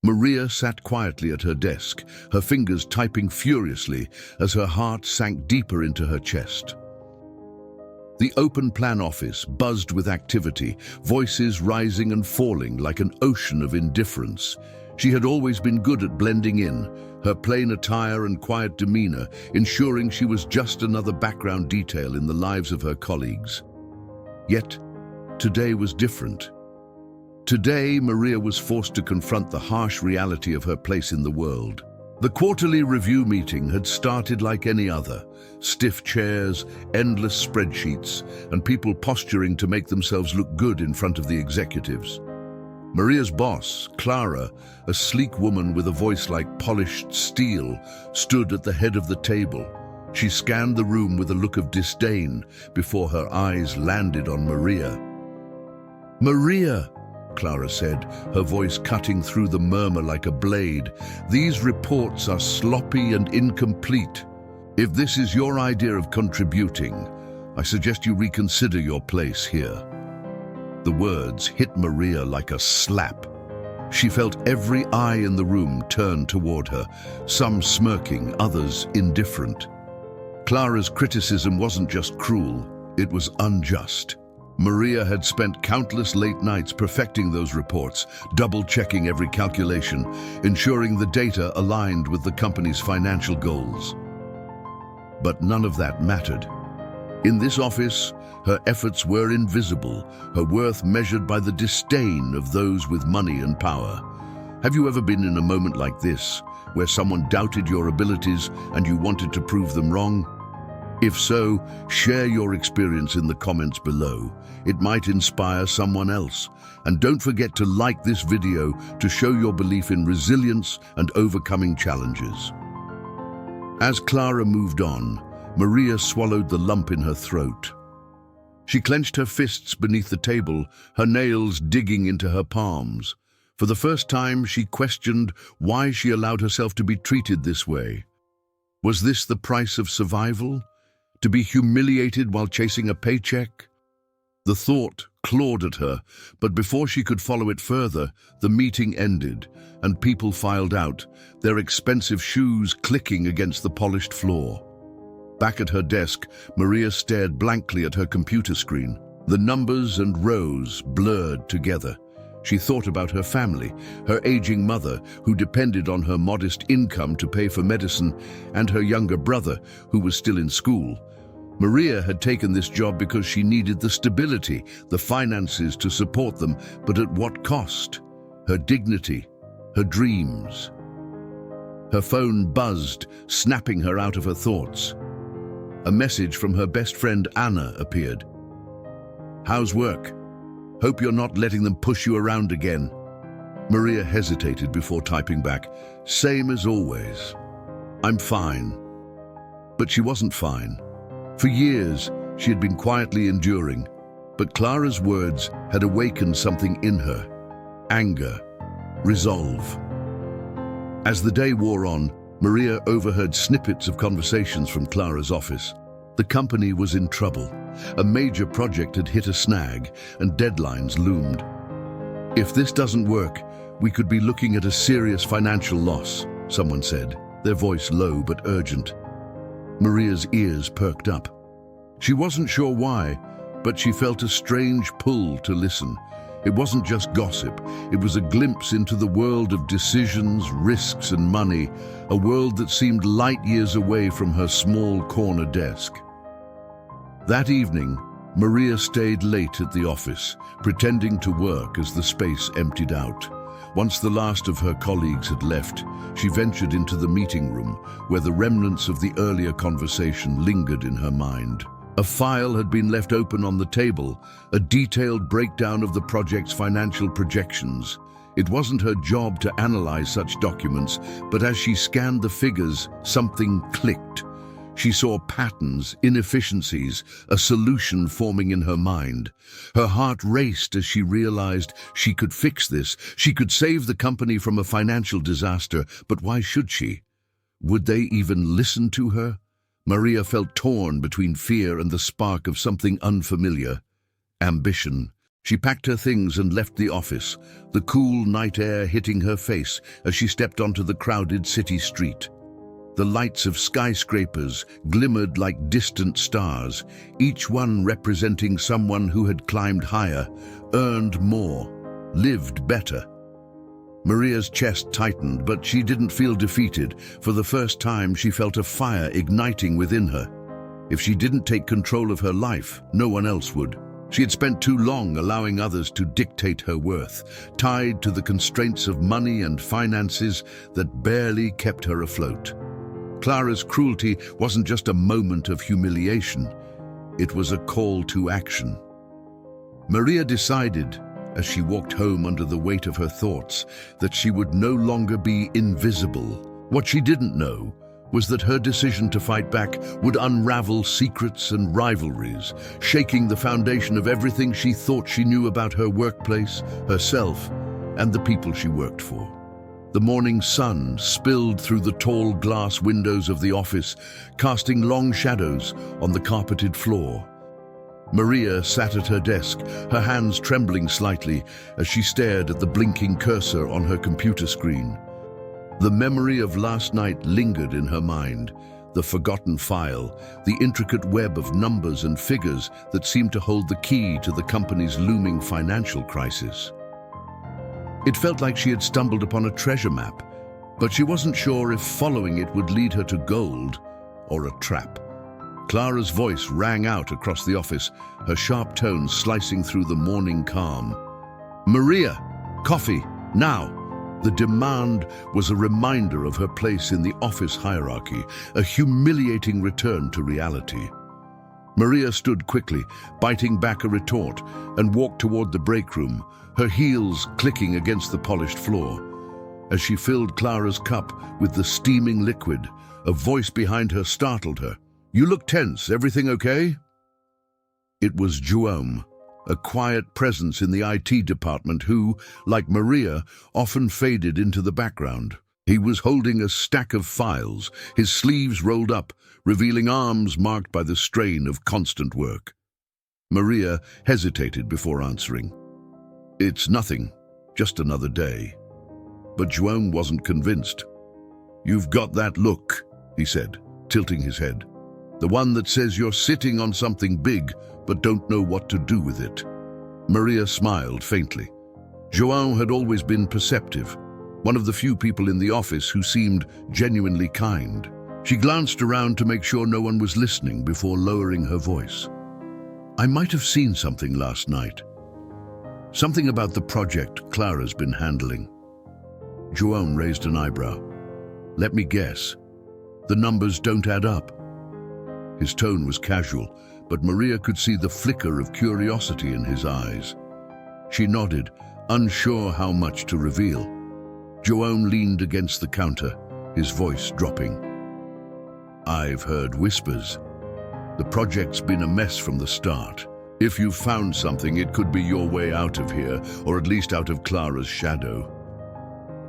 Maria sat quietly at her desk, her fingers typing furiously as her heart sank deeper into her chest. The open-plan office buzzed with activity, voices rising and falling like an ocean of indifference. She had always been good at blending in, her plain attire and quiet demeanor ensuring she was just another background detail in the lives of her colleagues. Yet, today was different. Today, Maria was forced to confront the harsh reality of her place in the world. The quarterly review meeting had started like any other. Stiff chairs, endless spreadsheets, and people posturing to make themselves look good in front of the executives. Maria's boss, Clara, a sleek woman with a voice like polished steel, stood at the head of the table. She scanned the room with a look of disdain before her eyes landed on Maria. "Maria," Clara said, her voice cutting through the murmur like a blade, "these reports are sloppy and incomplete. If this is your idea of contributing, I suggest you reconsider your place here." The words hit Maria like a slap. She felt every eye in the room turn toward her, some smirking, others indifferent. Clara's criticism wasn't just cruel, it was unjust. Maria had spent countless late nights perfecting those reports, double-checking every calculation, ensuring the data aligned with the company's financial goals. But none of that mattered. In this office, her efforts were invisible, her worth measured by the disdain of those with money and power. Have you ever been in a moment like this, where someone doubted your abilities and you wanted to prove them wrong? If so, share your experience in the comments below. It might inspire someone else. And don't forget to like this video to show your belief in resilience and overcoming challenges. As Clara moved on, Maria swallowed the lump in her throat. She clenched her fists beneath the table, her nails digging into her palms. For the first time, she questioned why she allowed herself to be treated this way. Was this the price of survival? To be humiliated while chasing a paycheck? The thought clawed at her, but before she could follow it further, the meeting ended, and people filed out, their expensive shoes clicking against the polished floor. Back at her desk, Maria stared blankly at her computer screen. The numbers and rows blurred together. She thought about her family, her aging mother, who depended on her modest income to pay for medicine, and her younger brother, who was still in school. Maria had taken this job because she needed the stability, the finances to support them, but at what cost? Her dignity, her dreams. Her phone buzzed, snapping her out of her thoughts. A message from her best friend Anna appeared. "How's work? Hope you're not letting them push you around again." Maria hesitated before typing back, "Same as always. I'm fine." But she wasn't fine. For years, she had been quietly enduring, but Clara's words had awakened something in her. Anger, resolve. As the day wore on, Maria overheard snippets of conversations from Clara's office. The company was in trouble. A major project had hit a snag, and deadlines loomed. "If this doesn't work, we could be looking at a serious financial loss," someone said, their voice low but urgent. Maria's ears perked up. She wasn't sure why, but she felt a strange pull to listen. It wasn't just gossip, it was a glimpse into the world of decisions, risks, and money, a world that seemed light years away from her small corner desk. That evening, Maria stayed late at the office, pretending to work as the space emptied out. Once the last of her colleagues had left, she ventured into the meeting room, where the remnants of the earlier conversation lingered in her mind. A file had been left open on the table, a detailed breakdown of the project's financial projections. It wasn't her job to analyze such documents, but as she scanned the figures, something clicked. She saw patterns, inefficiencies, a solution forming in her mind. Her heart raced as she realized she could fix this. She could save the company from a financial disaster, but why should she? Would they even listen to her? Maria felt torn between fear and the spark of something unfamiliar. Ambition. She packed her things and left the office, the cool night air hitting her face as she stepped onto the crowded city street. The lights of skyscrapers glimmered like distant stars, each one representing someone who had climbed higher, earned more, lived better. Maria's chest tightened, but she didn't feel defeated. For the first time, she felt a fire igniting within her. If she didn't take control of her life, no one else would. She had spent too long allowing others to dictate her worth, tied to the constraints of money and finances that barely kept her afloat. Clara's cruelty wasn't just a moment of humiliation, it was a call to action. Maria decided, as she walked home under the weight of her thoughts, that she would no longer be invisible. What she didn't know was that her decision to fight back would unravel secrets and rivalries, shaking the foundation of everything she thought she knew about her workplace, herself, and the people she worked for. The morning sun spilled through the tall glass windows of the office, casting long shadows on the carpeted floor. Maria sat at her desk, her hands trembling slightly as she stared at the blinking cursor on her computer screen. The memory of last night lingered in her mind, the forgotten file, the intricate web of numbers and figures that seemed to hold the key to the company's looming financial crisis. It felt like she had stumbled upon a treasure map, but she wasn't sure if following it would lead her to gold or a trap. Clara's voice rang out across the office, her sharp tones slicing through the morning calm. "Maria, coffee, now!" The demand was a reminder of her place in the office hierarchy, a humiliating return to reality. Maria stood quickly, biting back a retort, and walked toward the break room, her heels clicking against the polished floor. As she filled Clara's cup with the steaming liquid, a voice behind her startled her. "You look tense. Everything okay?" It was João, a quiet presence in the IT department who, like Maria, often faded into the background. He was holding a stack of files, his sleeves rolled up, revealing arms marked by the strain of constant work. Maria hesitated before answering. "It's nothing, just another day." But João wasn't convinced. "You've got that look," he said, tilting his head. "The one that says you're sitting on something big but don't know what to do with it." Maria smiled faintly. João had always been perceptive, one of the few people in the office who seemed genuinely kind. She glanced around to make sure no one was listening before lowering her voice. "I might have seen something last night. Something about the project Clara's been handling." João raised an eyebrow. "Let me guess. The numbers don't add up." His tone was casual, but Maria could see the flicker of curiosity in his eyes. She nodded, unsure how much to reveal. João leaned against the counter, his voice dropping. "I've heard whispers. The project's been a mess from the start. If you've found something, it could be your way out of here, or at least out of Clara's shadow."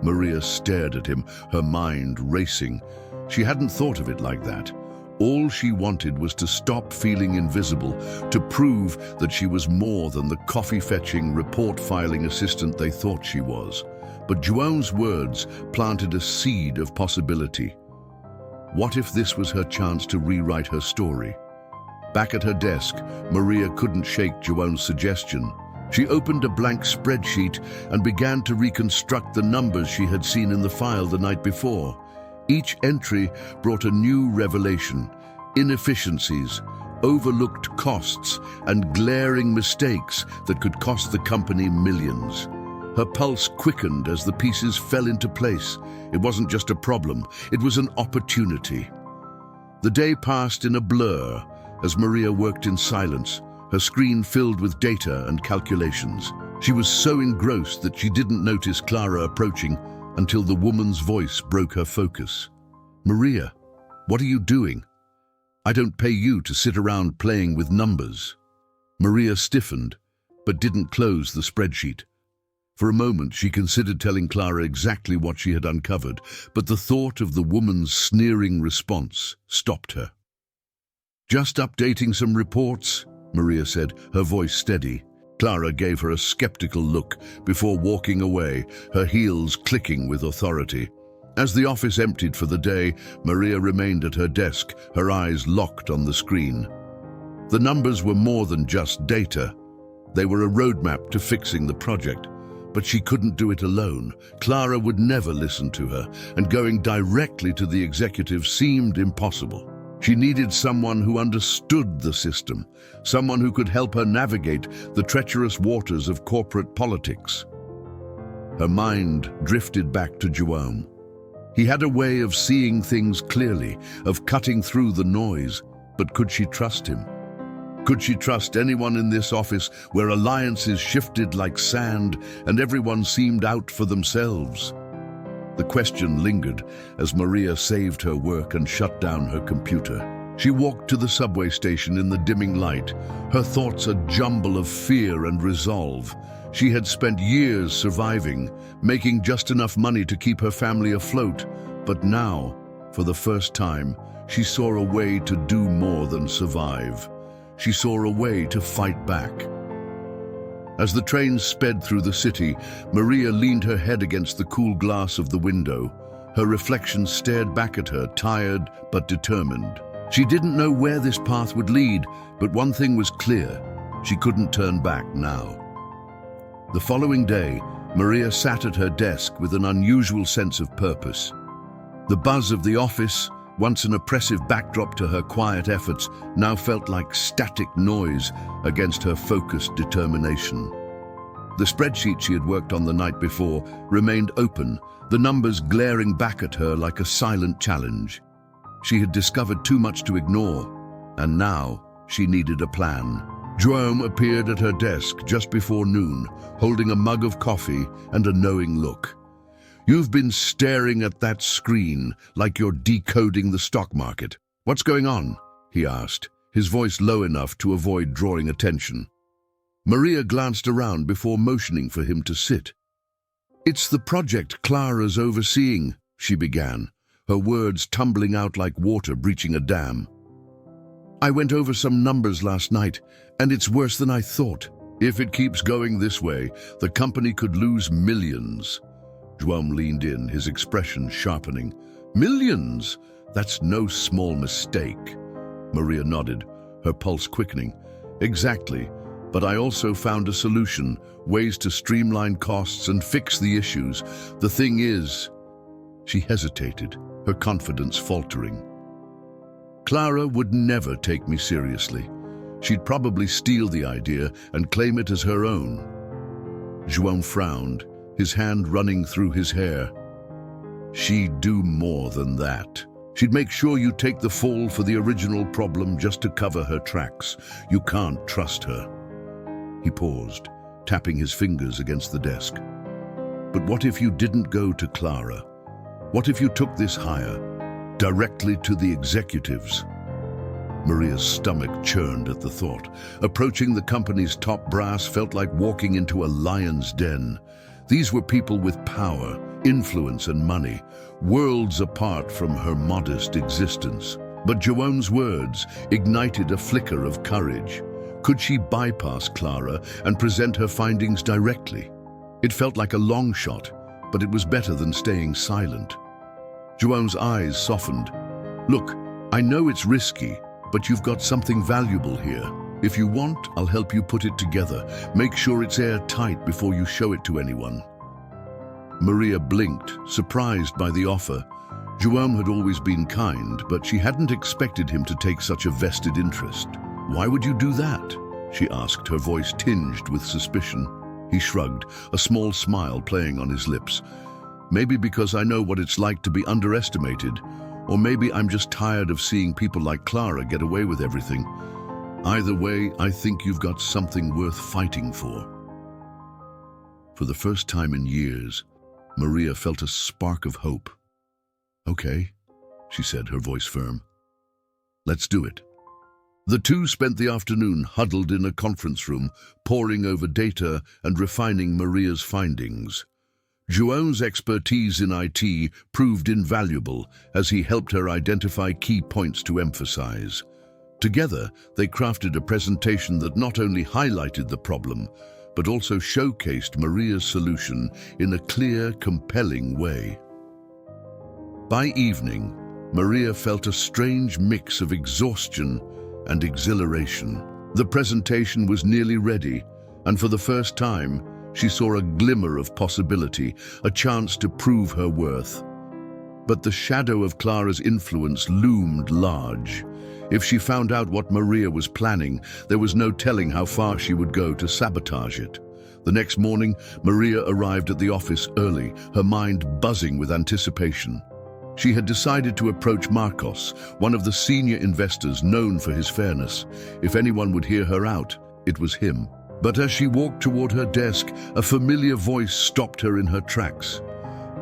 Maria stared at him, her mind racing. She hadn't thought of it like that. All she wanted was to stop feeling invisible, to prove that she was more than the coffee-fetching, report-filing assistant they thought she was. But João's words planted a seed of possibility. What if this was her chance to rewrite her story? Back at her desk, Maria couldn't shake João's suggestion. She opened a blank spreadsheet and began to reconstruct the numbers she had seen in the file the night before. Each entry brought a new revelation: inefficiencies, overlooked costs, and glaring mistakes that could cost the company millions. Her pulse quickened as the pieces fell into place. It wasn't just a problem, it was an opportunity. The day passed in a blur as Maria worked in silence, her screen filled with data and calculations. She was so engrossed that she didn't notice Clara approaching until the woman's voice broke her focus. "Maria, what are you doing? I don't pay you to sit around playing with numbers." Maria stiffened, but didn't close the spreadsheet. For a moment, she considered telling Clara exactly what she had uncovered, but the thought of the woman's sneering response stopped her. "Just updating some reports," Maria said, her voice steady. Clara gave her a skeptical look before walking away, her heels clicking with authority. As the office emptied for the day, Maria remained at her desk, her eyes locked on the screen. The numbers were more than just data. They were a roadmap to fixing the project. But she couldn't do it alone. Clara would never listen to her, and going directly to the executive seemed impossible. She needed someone who understood the system, someone who could help her navigate the treacherous waters of corporate politics. Her mind drifted back to Jerome. He had a way of seeing things clearly, of cutting through the noise, but could she trust him? Could she trust anyone in this office where alliances shifted like sand and everyone seemed out for themselves? The question lingered as Maria saved her work and shut down her computer. She walked to the subway station in the dimming light, her thoughts a jumble of fear and resolve. She had spent years surviving, making just enough money to keep her family afloat, but now, for the first time, she saw a way to do more than survive. She saw a way to fight back. As the train sped through the city, Maria leaned her head against the cool glass of the window. Her reflection stared back at her, tired but determined. She didn't know where this path would lead, but one thing was clear: she couldn't turn back now. The following day, Maria sat at her desk with an unusual sense of purpose. The buzz of the office, once an oppressive backdrop to her quiet efforts, now felt like static noise against her focused determination. The spreadsheet she had worked on the night before remained open, the numbers glaring back at her like a silent challenge. She had discovered too much to ignore, and now she needed a plan. Jerome appeared at her desk just before noon, holding a mug of coffee and a knowing look. "You've been staring at that screen like you're decoding the stock market. What's going on?" he asked, his voice low enough to avoid drawing attention. Maria glanced around before motioning for him to sit. "It's the project Clara's overseeing," she began, her words tumbling out like water breaching a dam. "I went over some numbers last night, and it's worse than I thought. If it keeps going this way, the company could lose millions." Jerome leaned in, his expression sharpening. "Millions? That's no small mistake." Maria nodded, her pulse quickening. "Exactly, but I also found a solution, ways to streamline costs and fix the issues. The thing is..." She hesitated, her confidence faltering. "Clara would never take me seriously. She'd probably steal the idea and claim it as her own." Jerome frowned, his hand running through his hair. "She'd do more than that. She'd make sure you take the fall for the original problem just to cover her tracks. You can't trust her." He paused, tapping his fingers against the desk. "But what if you didn't go to Clara? What if you took this higher, directly to the executives?" Maria's stomach churned at the thought. Approaching the company's top brass felt like walking into a lion's den. These were people with power, influence, and money, worlds apart from her modest existence. But Jerome's words ignited a flicker of courage. Could she bypass Clara and present her findings directly? It felt like a long shot, but it was better than staying silent. Jerome's eyes softened. "Look, I know it's risky, but you've got something valuable here. If you want, I'll help you put it together. Make sure it's airtight before you show it to anyone." Maria blinked, surprised by the offer. Jerome had always been kind, but she hadn't expected him to take such a vested interest. "Why would you do that?" she asked, her voice tinged with suspicion. He shrugged, a small smile playing on his lips. "Maybe because I know what it's like to be underestimated, or maybe I'm just tired of seeing people like Clara get away with everything. Either way, I think you've got something worth fighting for." For the first time in years, Maria felt a spark of hope. "Okay," she said, her voice firm. "Let's do it." The two spent the afternoon huddled in a conference room, poring over data and refining Maria's findings. Jerome's expertise in IT proved invaluable as he helped her identify key points to emphasize. Together, they crafted a presentation that not only highlighted the problem, but also showcased Maria's solution in a clear, compelling way. By evening, Maria felt a strange mix of exhaustion and exhilaration. The presentation was nearly ready, and for the first time, she saw a glimmer of possibility, a chance to prove her worth. But the shadow of Clara's influence loomed large. If she found out what Maria was planning, there was no telling how far she would go to sabotage it. The next morning, Maria arrived at the office early, her mind buzzing with anticipation. She had decided to approach Marcos, one of the senior investors known for his fairness. If anyone would hear her out, it was him. But as she walked toward her desk, a familiar voice stopped her in her tracks.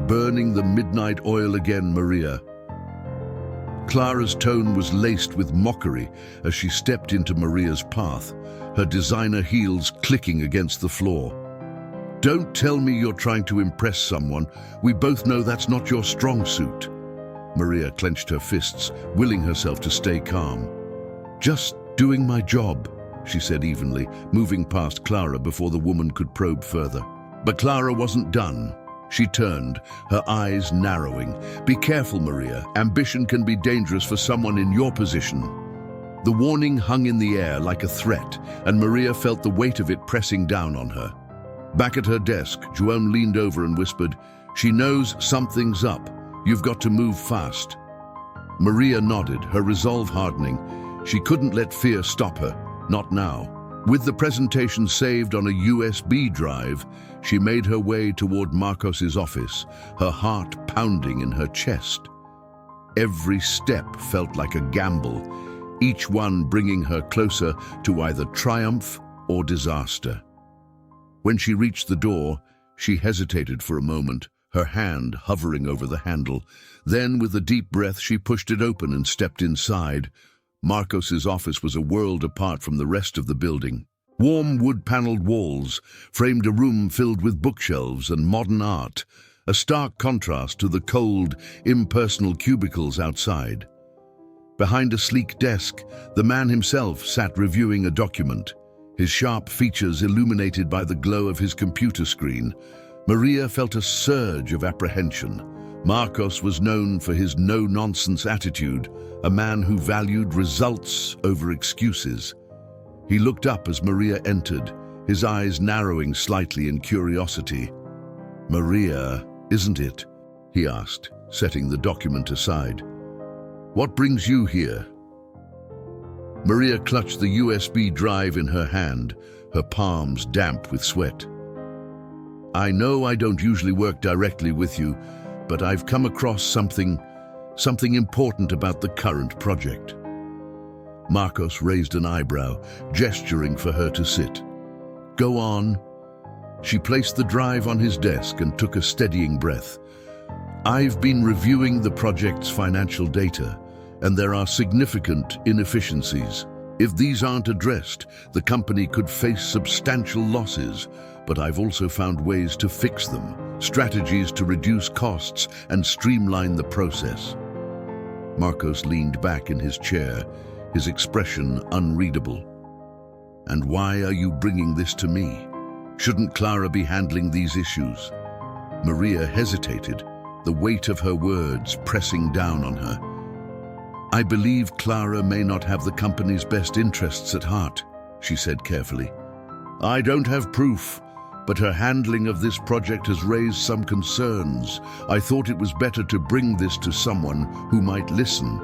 "Burning the midnight oil again, Maria." Clara's tone was laced with mockery as she stepped into Maria's path, her designer heels clicking against the floor. "Don't tell me you're trying to impress someone. We both know that's not your strong suit." Maria clenched her fists, willing herself to stay calm. "Just doing my job," she said evenly, moving past Clara before the woman could probe further. But Clara wasn't done. She turned, her eyes narrowing. "Be careful, Maria. Ambition can be dangerous for someone in your position." The warning hung in the air like a threat, and Maria felt the weight of it pressing down on her. Back at her desk, Joan leaned over and whispered, "She knows something's up. You've got to move fast." Maria nodded, her resolve hardening. She couldn't let fear stop her, not now. With the presentation saved on a USB drive, she made her way toward Marcos's office, her heart pounding in her chest. Every step felt like a gamble, each one bringing her closer to either triumph or disaster. When she reached the door, she hesitated for a moment, her hand hovering over the handle. Then, with a deep breath, she pushed it open and stepped inside. Marcos's office was a world apart from the rest of the building. Warm wood-paneled walls framed a room filled with bookshelves and modern art, a stark contrast to the cold, impersonal cubicles outside. Behind a sleek desk, the man himself sat reviewing a document, his sharp features illuminated by the glow of his computer screen. Maria felt a surge of apprehension. Marcos was known for his no-nonsense attitude, a man who valued results over excuses. He looked up as Maria entered, his eyes narrowing slightly in curiosity. "Maria, isn't it?" he asked, setting the document aside. "What brings you here?" Maria clutched the USB drive in her hand, her palms damp with sweat. "I know I don't usually work directly with you, but I've come across something important about the current project." Marcos raised an eyebrow, gesturing for her to sit. "Go on." She placed the drive on his desk and took a steadying breath. "I've been reviewing the project's financial data, and there are significant inefficiencies. If these aren't addressed, the company could face substantial losses, but I've also found ways to fix them, strategies to reduce costs and streamline the process." Marcos leaned back in his chair, his expression unreadable. "And why are you bringing this to me? Shouldn't Clara be handling these issues?" Maria hesitated, the weight of her words pressing down on her. "I believe Clara may not have the company's best interests at heart," she said carefully. "I don't have proof, but her handling of this project has raised some concerns. I thought it was better to bring this to someone who might listen."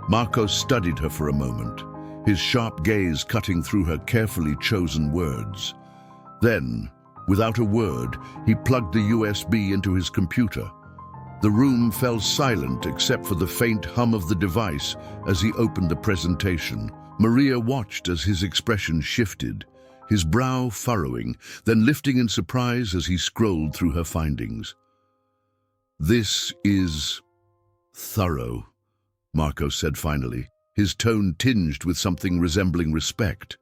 Marcos studied her for a moment, his sharp gaze cutting through her carefully chosen words. Then, without a word, he plugged the USB into his computer. The room fell silent except for the faint hum of the device as he opened the presentation. Maria watched as his expression shifted, his brow furrowing, then lifting in surprise as he scrolled through her findings. "This is thorough," Marcos said finally, his tone tinged with something resembling respect.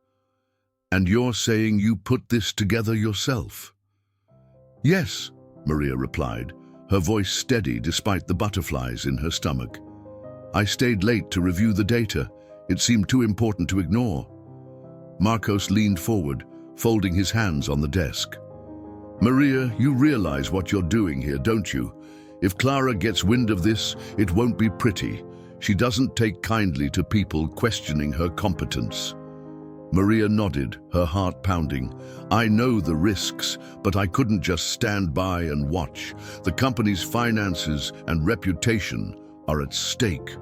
"And you're saying you put this together yourself?" "Yes," Maria replied, her voice steady despite the butterflies in her stomach. "I stayed late to review the data. It seemed too important to ignore. Marcos leaned forward, folding his hands on the desk. Maria, you realize what you're doing here, don't you? If Clara gets wind of this, it won't be pretty. She doesn't take kindly to people questioning her competence. Maria nodded, her heart pounding. I know the risks, but I couldn't just stand by and watch. The company's finances and reputation are at stake.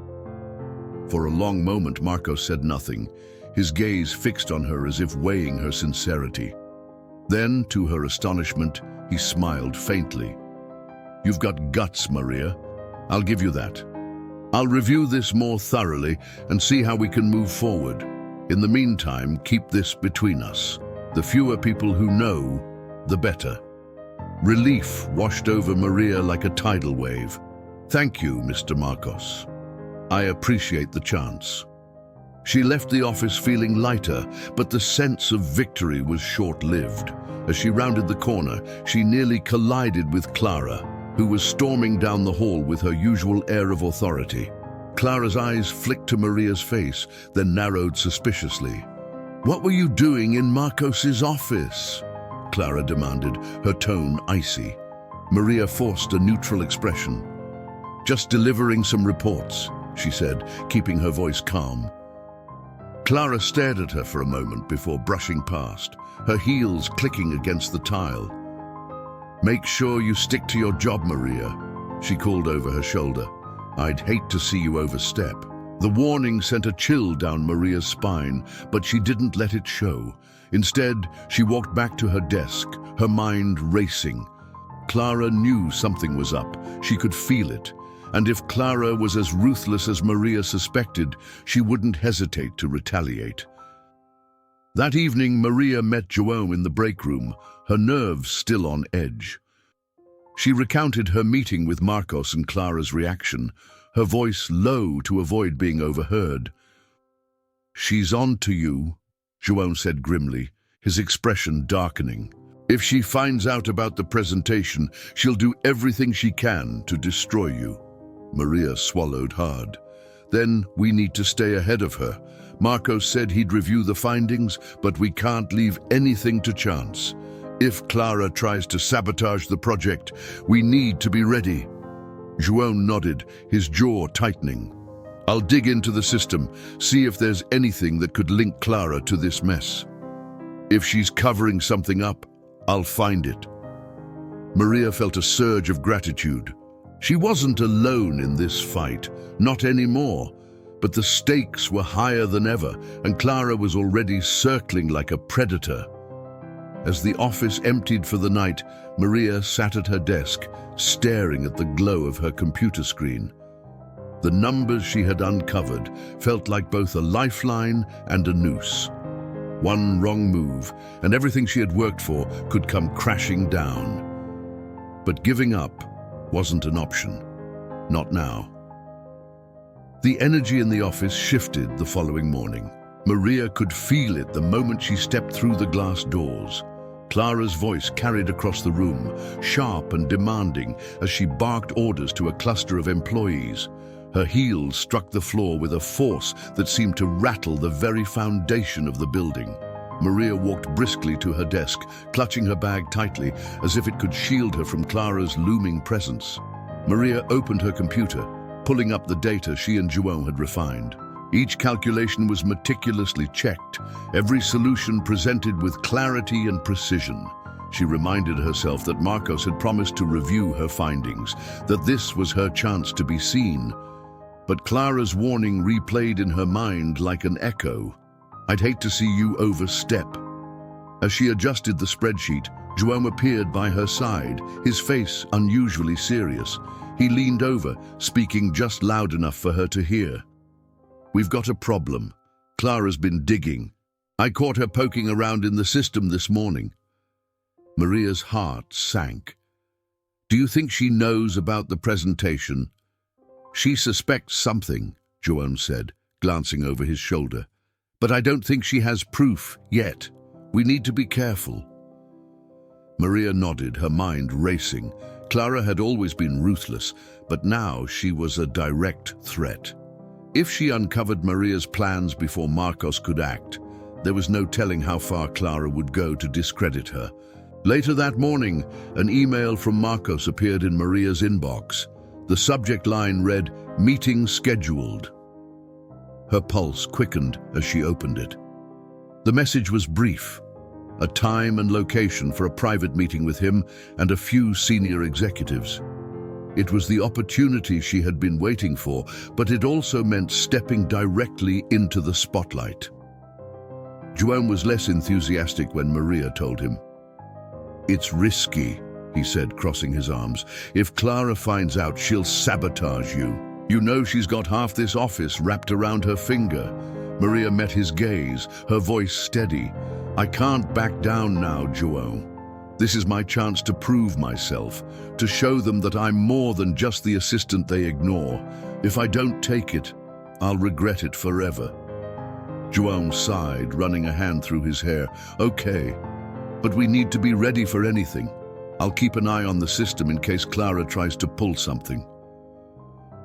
For a long moment, Marcos said nothing, his gaze fixed on her as if weighing her sincerity. Then, to her astonishment, he smiled faintly. You've got guts, Maria. I'll give you that. I'll review this more thoroughly and see how we can move forward. In the meantime, keep this between us. The fewer people who know, the better. Relief washed over Maria like a tidal wave. Thank you, Mr. Marcos. I appreciate the chance. She left the office feeling lighter, but the sense of victory was short-lived. As she rounded the corner, she nearly collided with Clara, who was storming down the hall with her usual air of authority. Clara's eyes flicked to Maria's face, then narrowed suspiciously. What were you doing in Marcos's office? Clara demanded, her tone icy. Maria forced a neutral expression. Just delivering some reports, she said, keeping her voice calm. Clara stared at her for a moment before brushing past, her heels clicking against the tile. Make sure you stick to your job, Maria, she called over her shoulder. I'd hate to see you overstep. The warning sent a chill down Maria's spine, but she didn't let it show. Instead, she walked back to her desk, her mind racing. Clara knew something was up. She could feel it. And if Clara was as ruthless as Maria suspected, she wouldn't hesitate to retaliate. That evening, Maria met João in the break room, her nerves still on edge. She recounted her meeting with Marcos and Clara's reaction, her voice low to avoid being overheard. She's on to you, João said grimly, his expression darkening. If she finds out about the presentation, she'll do everything she can to destroy you. Maria swallowed hard. Then we need to stay ahead of her. Marcos said he'd review the findings, but we can't leave anything to chance. If Clara tries to sabotage the project, we need to be ready. João nodded, his jaw tightening. I'll dig into the system, see if there's anything that could link Clara to this mess. If she's covering something up, I'll find it. Maria felt a surge of gratitude. She wasn't alone in this fight, not anymore. But the stakes were higher than ever, and Clara was already circling like a predator. As the office emptied for the night, Maria sat at her desk, staring at the glow of her computer screen. The numbers she had uncovered felt like both a lifeline and a noose. One wrong move, and everything she had worked for could come crashing down. But giving up wasn't an option. Not now. The energy in the office shifted the following morning. Maria could feel it the moment she stepped through the glass doors. Clara's voice carried across the room, sharp and demanding, as she barked orders to a cluster of employees. Her heels struck the floor with a force that seemed to rattle the very foundation of the building. Maria walked briskly to her desk, clutching her bag tightly, as if it could shield her from Clara's looming presence. Maria opened her computer, pulling up the data she and João had refined. Each calculation was meticulously checked, every solution presented with clarity and precision. She reminded herself that Marcos had promised to review her findings, that this was her chance to be seen. But Clara's warning replayed in her mind like an echo. I'd hate to see you overstep. As she adjusted the spreadsheet, João appeared by her side, his face unusually serious. He leaned over, speaking just loud enough for her to hear. We've got a problem. Clara's been digging. I caught her poking around in the system this morning. Maria's heart sank. Do you think she knows about the presentation? She suspects something, João said, glancing over his shoulder. But I don't think she has proof yet. We need to be careful. Maria nodded, her mind racing. Clara had always been ruthless, but now she was a direct threat. If she uncovered Maria's plans before Marcos could act, there was no telling how far Clara would go to discredit her. Later that morning, an email from Marcos appeared in Maria's inbox. The subject line read, "Meeting scheduled." Her pulse quickened as she opened it. The message was brief: a time and location for a private meeting with him and a few senior executives. It was the opportunity she had been waiting for, but it also meant stepping directly into the spotlight. João was less enthusiastic when Maria told him. "It's risky," he said, crossing his arms. "If Clara finds out, she'll sabotage you. You know she's got half this office wrapped around her finger." Maria met his gaze, her voice steady. "I can't back down now, João. This is my chance to prove myself, to show them that I'm more than just the assistant they ignore. If I don't take it, I'll regret it forever." João sighed, running a hand through his hair. "Okay, but we need to be ready for anything. I'll keep an eye on the system in case Clara tries to pull something."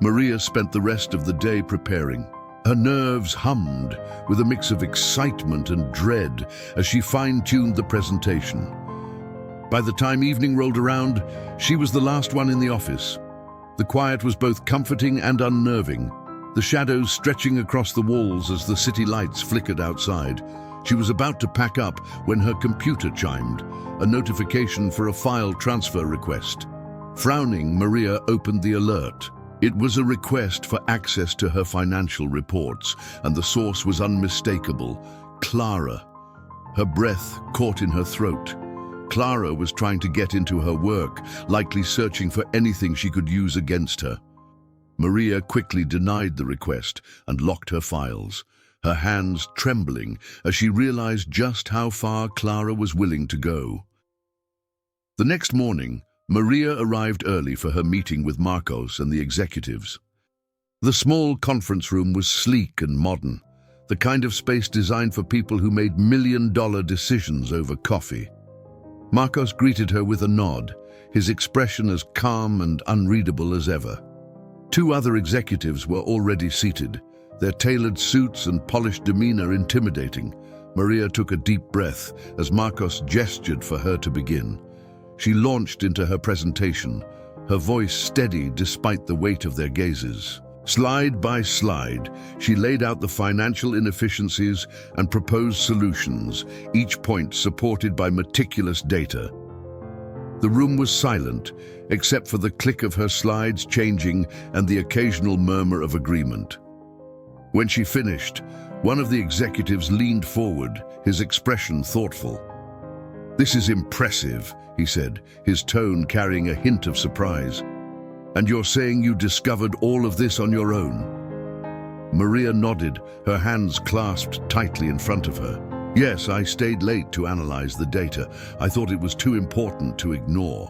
Maria spent the rest of the day preparing. Her nerves hummed with a mix of excitement and dread as she fine-tuned the presentation. By the time evening rolled around, she was the last one in the office. The quiet was both comforting and unnerving, the shadows stretching across the walls as the city lights flickered outside. She was about to pack up when her computer chimed, a notification for a file transfer request. Frowning, Maria opened the alert. It was a request for access to her financial reports, and the source was unmistakable: Clara. Her breath caught in her throat. Clara was trying to get into her work, likely searching for anything she could use against her. Maria quickly denied the request and locked her files, her hands trembling as she realized just how far Clara was willing to go. The next morning, Maria arrived early for her meeting with Marcos and the executives. The small conference room was sleek and modern, the kind of space designed for people who made million-dollar decisions over coffee. Marcos greeted her with a nod, his expression as calm and unreadable as ever. Two other executives were already seated, their tailored suits and polished demeanor intimidating. Maria took a deep breath as Marcos gestured for her to begin. She launched into her presentation, her voice steady despite the weight of their gazes. Slide by slide, she laid out the financial inefficiencies and proposed solutions, each point supported by meticulous data. The room was silent, except for the click of her slides changing and the occasional murmur of agreement. When she finished, one of the executives leaned forward, his expression thoughtful. "This is impressive," he said, his tone carrying a hint of surprise. "And you're saying you discovered all of this on your own?" Maria nodded, her hands clasped tightly in front of her. "Yes, I stayed late to analyze the data. I thought it was too important to ignore."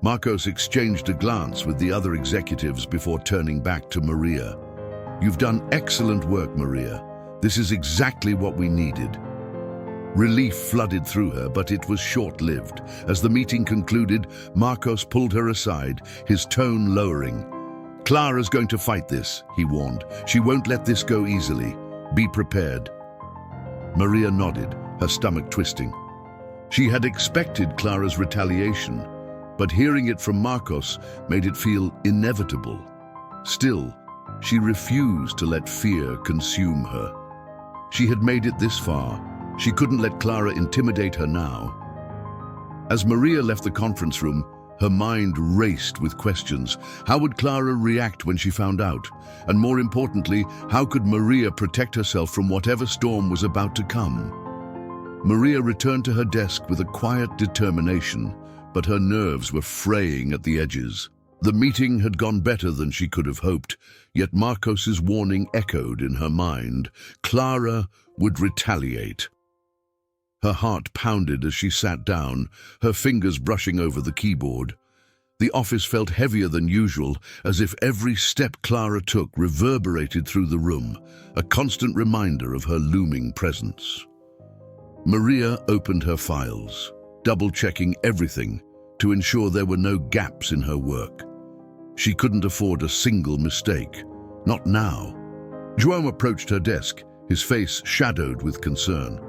Marcos exchanged a glance with the other executives before turning back to Maria. "You've done excellent work, Maria. This is exactly what we needed." Relief flooded through her, but it was short-lived. As the meeting concluded, Marcos pulled her aside, his tone lowering. "Clara's going to fight this," he warned. "She won't let this go easily. Be prepared." Maria nodded, her stomach twisting. She had expected Clara's retaliation, but hearing it from Marcos made it feel inevitable. Still, she refused to let fear consume her. She had made it this far. She couldn't let Clara intimidate her now. As Maria left the conference room, her mind raced with questions. How would Clara react when she found out? And more importantly, how could Maria protect herself from whatever storm was about to come? Maria returned to her desk with a quiet determination, but her nerves were fraying at the edges. The meeting had gone better than she could have hoped, yet Marcos's warning echoed in her mind. Clara would retaliate. Her heart pounded as she sat down, her fingers brushing over the keyboard. The office felt heavier than usual, as if every step Clara took reverberated through the room, a constant reminder of her looming presence. Maria opened her files, double-checking everything to ensure there were no gaps in her work. She couldn't afford a single mistake. Not now. João approached her desk, his face shadowed with concern.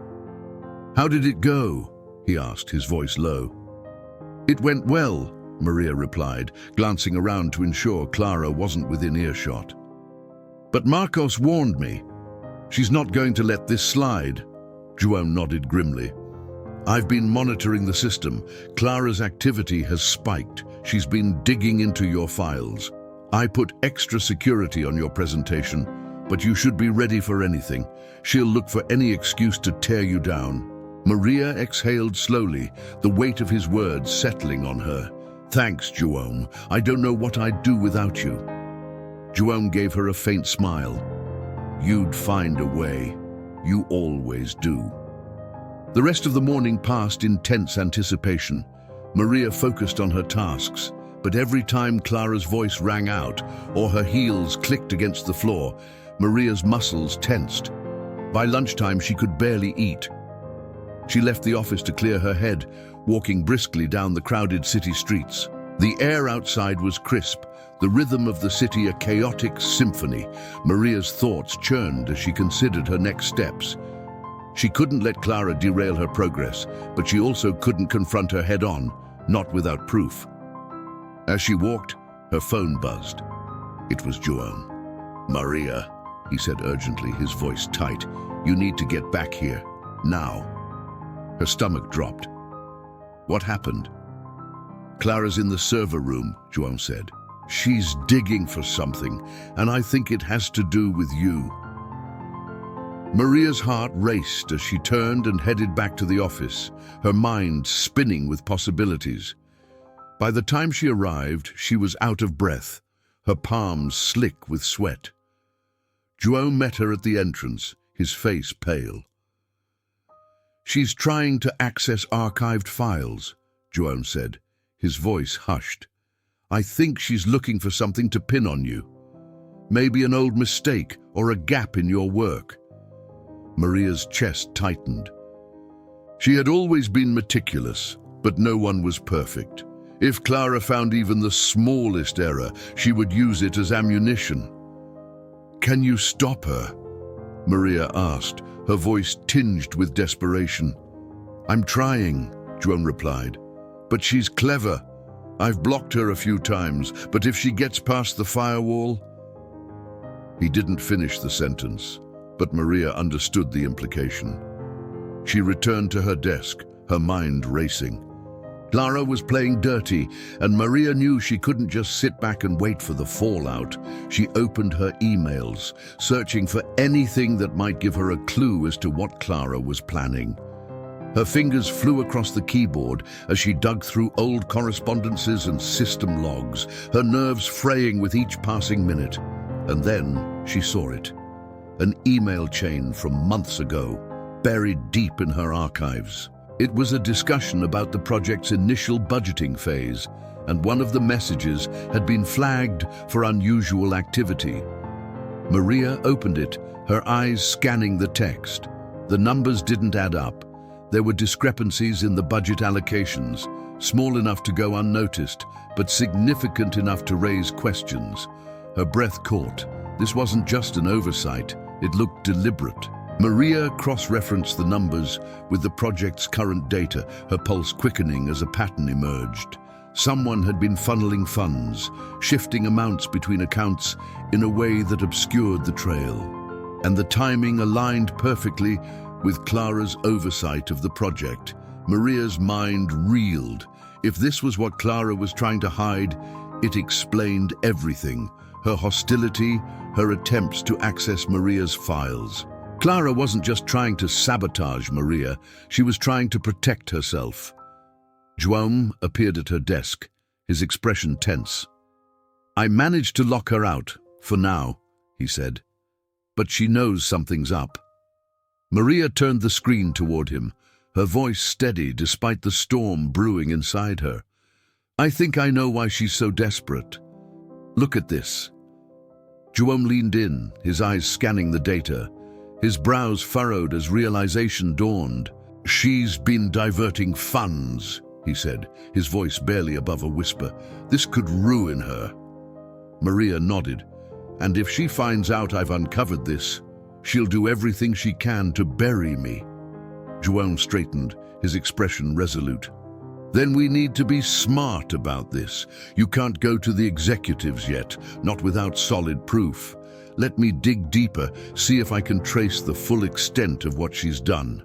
"How did it go?" he asked, his voice low. "It went well," Maria replied, glancing around to ensure Clara wasn't within earshot. "But Marcos warned me. She's not going to let this slide." João nodded grimly. "I've been monitoring the system. Clara's activity has spiked. She's been digging into your files. I put extra security on your presentation, but you should be ready for anything. She'll look for any excuse to tear you down." Maria exhaled slowly, the weight of his words settling on her. "Thanks, João. I don't know what I'd do without you." João gave her a faint smile. "You'd find a way. You always do." The rest of the morning passed in tense anticipation. Maria focused on her tasks, but every time Clara's voice rang out or her heels clicked against the floor, Maria's muscles tensed. By lunchtime, she could barely eat. She left the office to clear her head, walking briskly down the crowded city streets. The air outside was crisp, the rhythm of the city a chaotic symphony. Maria's thoughts churned as she considered her next steps. She couldn't let Clara derail her progress, but she also couldn't confront her head-on, not without proof. As she walked, her phone buzzed. It was João. "Maria," he said urgently, his voice tight, "you need to get back here, now." Her stomach dropped. "What happened?" "Clara's in the server room," João said. "She's digging for something, and I think it has to do with you." Maria's heart raced as she turned and headed back to the office, her mind spinning with possibilities. By the time she arrived, she was out of breath, her palms slick with sweat. João met her at the entrance, his face pale. "She's trying to access archived files," João said, his voice hushed. "I think she's looking for something to pin on you. Maybe an old mistake or a gap in your work." Maria's chest tightened. She had always been meticulous, but no one was perfect. If Clara found even the smallest error, she would use it as ammunition. "Can you stop her?" Maria asked, her voice tinged with desperation. "I'm trying," João replied. "But she's clever. I've blocked her a few times, but if she gets past the firewall..." He didn't finish the sentence, but Maria understood the implication. She returned to her desk, her mind racing. Clara was playing dirty, and Maria knew she couldn't just sit back and wait for the fallout. She opened her emails, searching for anything that might give her a clue as to what Clara was planning. Her fingers flew across the keyboard as she dug through old correspondences and system logs, her nerves fraying with each passing minute. And then she saw it. An email chain from months ago, buried deep in her archives. It was a discussion about the project's initial budgeting phase, and one of the messages had been flagged for unusual activity. Maria opened it, her eyes scanning the text. The numbers didn't add up. There were discrepancies in the budget allocations, small enough to go unnoticed, but significant enough to raise questions. Her breath caught. This wasn't just an oversight, it looked deliberate. Maria cross-referenced the numbers with the project's current data, her pulse quickening as a pattern emerged. Someone had been funneling funds, shifting amounts between accounts in a way that obscured the trail. And the timing aligned perfectly with Clara's oversight of the project. Maria's mind reeled. If this was what Clara was trying to hide, it explained everything. Her hostility, her attempts to access Maria's files. Clara wasn't just trying to sabotage Maria, she was trying to protect herself. João appeared at her desk, his expression tense. "I managed to lock her out, for now," he said. "But she knows something's up." Maria turned the screen toward him, her voice steady despite the storm brewing inside her. "I think I know why she's so desperate. Look at this." João leaned in, his eyes scanning the data. His brows furrowed as realization dawned. "She's been diverting funds," he said, his voice barely above a whisper. "This could ruin her." Maria nodded. And if she finds out I've uncovered this, she'll do everything she can to bury me." João straightened, his expression resolute. "Then we need to be smart about this. You can't go to the executives yet, not without solid proof. Let me dig deeper, see if I can trace the full extent of what she's done."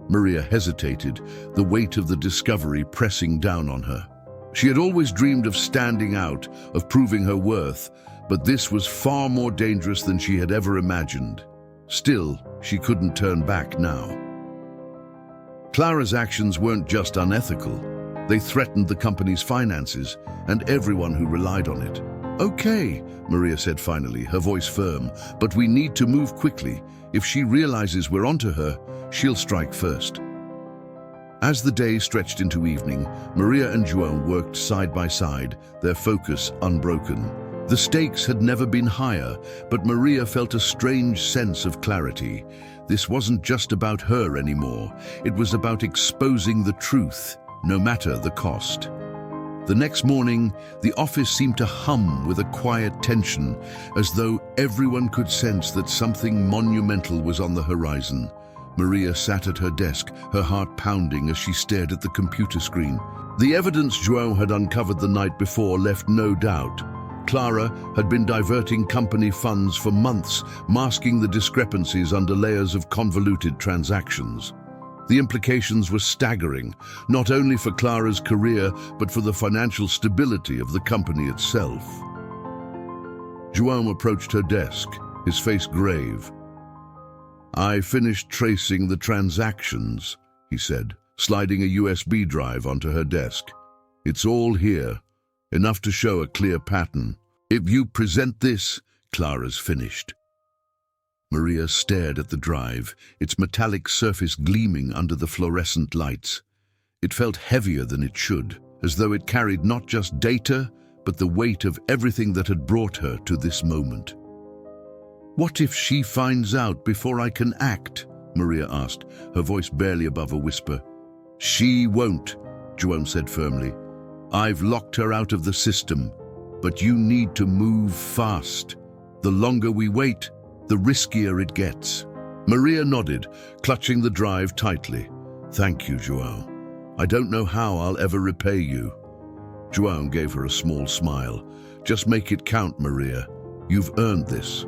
Maria hesitated, the weight of the discovery pressing down on her. She had always dreamed of standing out, of proving her worth, but this was far more dangerous than she had ever imagined. Still, she couldn't turn back now. Clara's actions weren't just unethical. They threatened the company's finances and everyone who relied on it. "Okay," Maria said finally, her voice firm, "but we need to move quickly. If she realizes we're onto her, she'll strike first." As the day stretched into evening, Maria and João worked side by side, their focus unbroken. The stakes had never been higher, but Maria felt a strange sense of clarity. This wasn't just about her anymore. It was about exposing the truth, no matter the cost. The next morning, the office seemed to hum with a quiet tension, as though everyone could sense that something monumental was on the horizon. Maria sat at her desk, her heart pounding as she stared at the computer screen. The evidence João had uncovered the night before left no doubt. Clara had been diverting company funds for months, masking the discrepancies under layers of convoluted transactions. The implications were staggering, not only for Clara's career, but for the financial stability of the company itself. João approached her desk, his face grave. "I finished tracing the transactions," he said, sliding a USB drive onto her desk. "It's all here. Enough to show a clear pattern. If you present this, Clara's finished." Maria stared at the drive, its metallic surface gleaming under the fluorescent lights. It felt heavier than it should, as though it carried not just data, but the weight of everything that had brought her to this moment. "What if she finds out before I can act?" Maria asked, her voice barely above a whisper. "She won't," João said firmly. "I've locked her out of the system, but you need to move fast. The longer we wait, the riskier it gets." Maria nodded, clutching the drive tightly. "Thank you, João. I don't know how I'll ever repay you." João gave her a small smile. "Just make it count, Maria. You've earned this."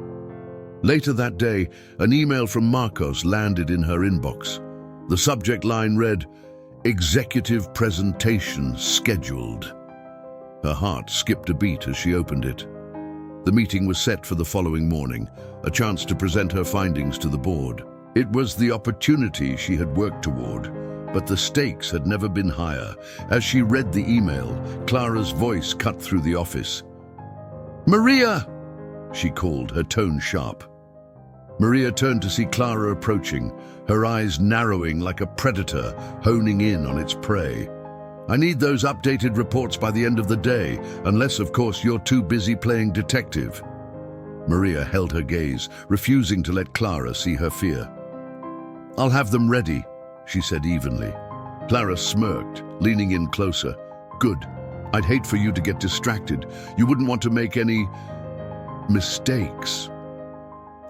Later that day, an email from Marcos landed in her inbox. The subject line read, "Executive presentation scheduled." Her heart skipped a beat as she opened it. The meeting was set for the following morning, a chance to present her findings to the board. It was the opportunity she had worked toward, but the stakes had never been higher. As she read the email, Clara's voice cut through the office. "Maria!" she called, her tone sharp. Maria turned to see Clara approaching, her eyes narrowing like a predator honing in on its prey. "I need those updated reports by the end of the day, unless, of course, you're too busy playing detective." Maria held her gaze, refusing to let Clara see her fear. "I'll have them ready," she said evenly. Clara smirked, leaning in closer. "Good. I'd hate for you to get distracted. You wouldn't want to make any mistakes."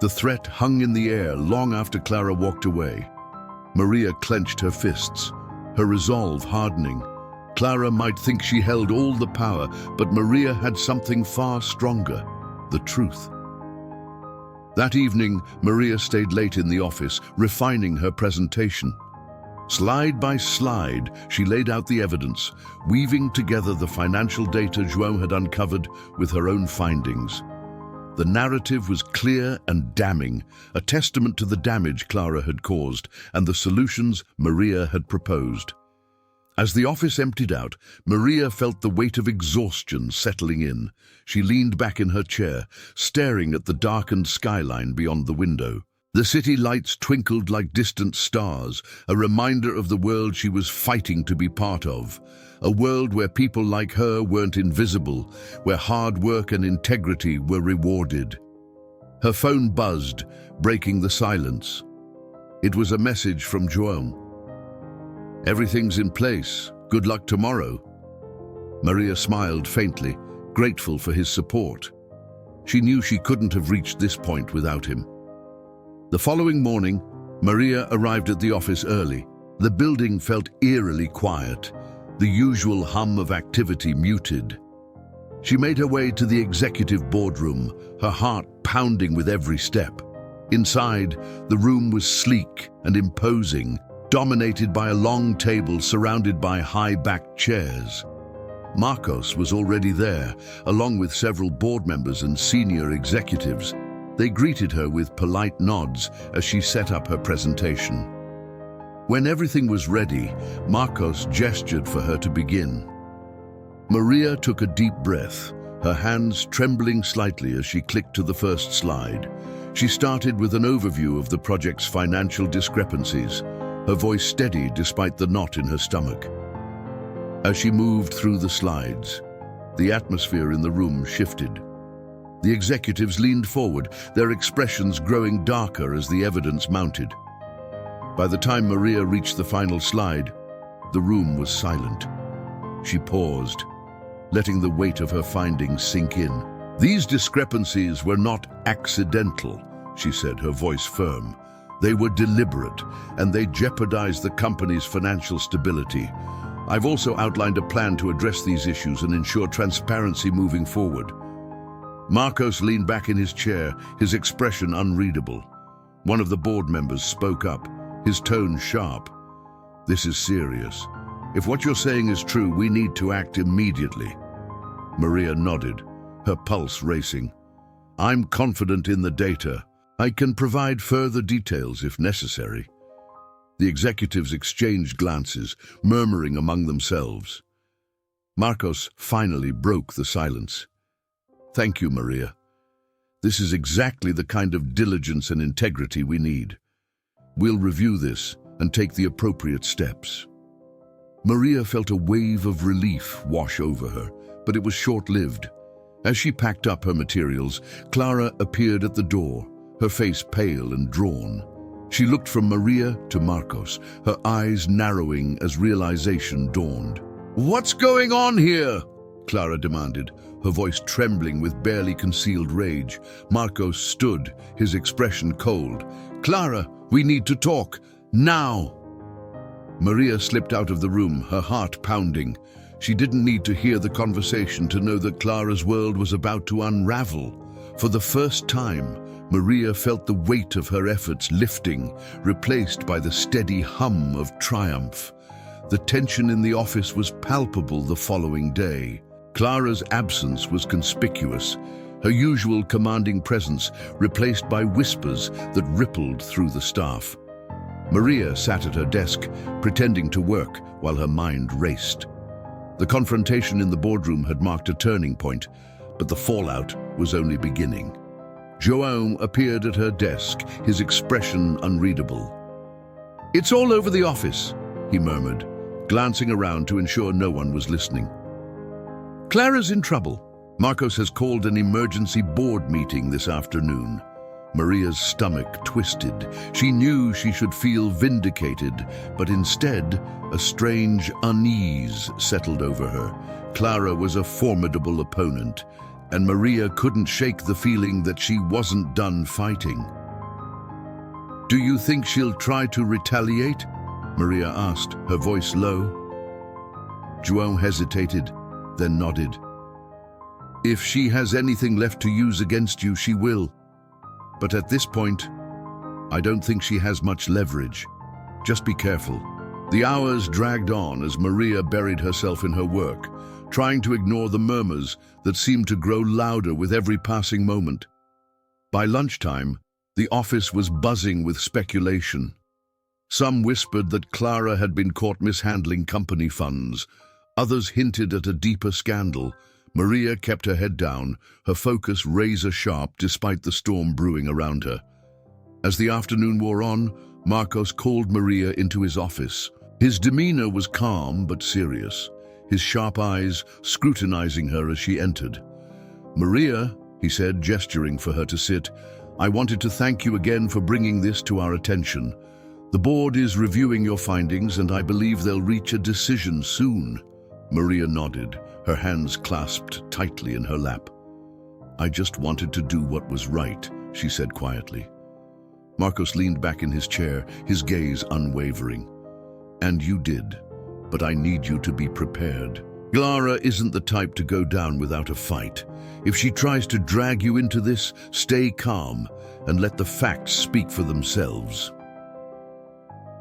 The threat hung in the air long after Clara walked away. Maria clenched her fists, her resolve hardening. Clara might think she held all the power, but Maria had something far stronger, the truth. That evening, Maria stayed late in the office, refining her presentation. Slide by slide, she laid out the evidence, weaving together the financial data João had uncovered with her own findings. The narrative was clear and damning, a testament to the damage Clara had caused and the solutions Maria had proposed. As the office emptied out, Maria felt the weight of exhaustion settling in. She leaned back in her chair, staring at the darkened skyline beyond the window. The city lights twinkled like distant stars, a reminder of the world she was fighting to be part of. A world where people like her weren't invisible, where hard work and integrity were rewarded. Her phone buzzed, breaking the silence. It was a message from João. "Everything's in place. Good luck tomorrow." Maria smiled faintly, grateful for his support. She knew she couldn't have reached this point without him. The following morning, Maria arrived at the office early. The building felt eerily quiet, the usual hum of activity muted. She made her way to the executive boardroom, her heart pounding with every step. Inside, the room was sleek and imposing, dominated by a long table surrounded by high-backed chairs. Marcos was already there, along with several board members and senior executives. They greeted her with polite nods as she set up her presentation. When everything was ready, Marcos gestured for her to begin. Maria took a deep breath, her hands trembling slightly as she clicked to the first slide. She started with an overview of the project's financial discrepancies, her voice steady despite the knot in her stomach. As she moved through the slides, the atmosphere in the room shifted. The executives leaned forward, their expressions growing darker as the evidence mounted. By the time Maria reached the final slide, the room was silent. She paused, letting the weight of her findings sink in. These discrepancies were not accidental, she said, her voice firm. They were deliberate, and they jeopardized the company's financial stability. I've also outlined a plan to address these issues and ensure transparency moving forward. Marcos leaned back in his chair, his expression unreadable. One of the board members spoke up, his tone sharp. This is serious. If what you're saying is true, we need to act immediately. Maria nodded, her pulse racing. I'm confident in the data. I can provide further details if necessary. The executives exchanged glances, murmuring among themselves. Marcos finally broke the silence. Thank you, Maria. This is exactly the kind of diligence and integrity we need. We'll review this and take the appropriate steps. Maria felt a wave of relief wash over her, but it was short-lived. As she packed up her materials, Clara appeared at the door, her face pale and drawn. She looked from Maria to Marcos, her eyes narrowing as realization dawned. What's going on here? Clara demanded, her voice trembling with barely concealed rage. Marcos stood, his expression cold. Clara, we need to talk, now! Maria slipped out of the room, her heart pounding. She didn't need to hear the conversation to know that Clara's world was about to unravel. For the first time, Maria felt the weight of her efforts lifting, replaced by the steady hum of triumph. The tension in the office was palpable the following day. Clara's absence was conspicuous, her usual commanding presence replaced by whispers that rippled through the staff. Maria sat at her desk, pretending to work while her mind raced. The confrontation in the boardroom had marked a turning point, but the fallout was only beginning. João appeared at her desk, his expression unreadable. It's all over the office, he murmured, glancing around to ensure no one was listening. Clara's in trouble. Marcos has called an emergency board meeting this afternoon. Maria's stomach twisted. She knew she should feel vindicated, but instead, a strange unease settled over her. Clara was a formidable opponent, and Maria couldn't shake the feeling that she wasn't done fighting. Do you think she'll try to retaliate? Maria asked, her voice low. João hesitated, then nodded. If she has anything left to use against you, she will. But at this point, I don't think she has much leverage. Just be careful. The hours dragged on as Maria buried herself in her work, trying to ignore the murmurs that seemed to grow louder with every passing moment. By lunchtime, the office was buzzing with speculation. Some whispered that Clara had been caught mishandling company funds. Others hinted at a deeper scandal. Maria kept her head down, her focus razor-sharp despite the storm brewing around her. As the afternoon wore on, Marcos called Maria into his office. His demeanor was calm but serious, his sharp eyes scrutinizing her as she entered. Maria, he said, gesturing for her to sit, I wanted to thank you again for bringing this to our attention. The board is reviewing your findings and I believe they'll reach a decision soon. Maria nodded, her hands clasped tightly in her lap. I just wanted to do what was right, she said quietly. Marcos leaned back in his chair, his gaze unwavering. And you did, but I need you to be prepared. Clara isn't the type to go down without a fight. If she tries to drag you into this, stay calm and let the facts speak for themselves.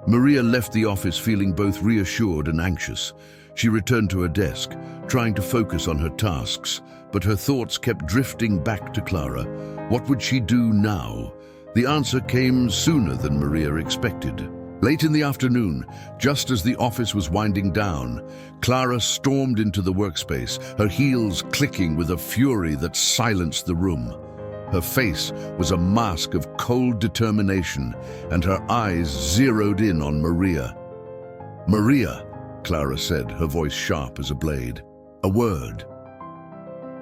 Maria left the office feeling both reassured and anxious. She returned to her desk, trying to focus on her tasks, but her thoughts kept drifting back to Clara. What would she do now? The answer came sooner than Maria expected. Late in the afternoon, just as the office was winding down, Clara stormed into the workspace, her heels clicking with a fury that silenced the room. Her face was a mask of cold determination, and her eyes zeroed in on Maria. "Maria," Clara said, her voice sharp as a blade. "A word."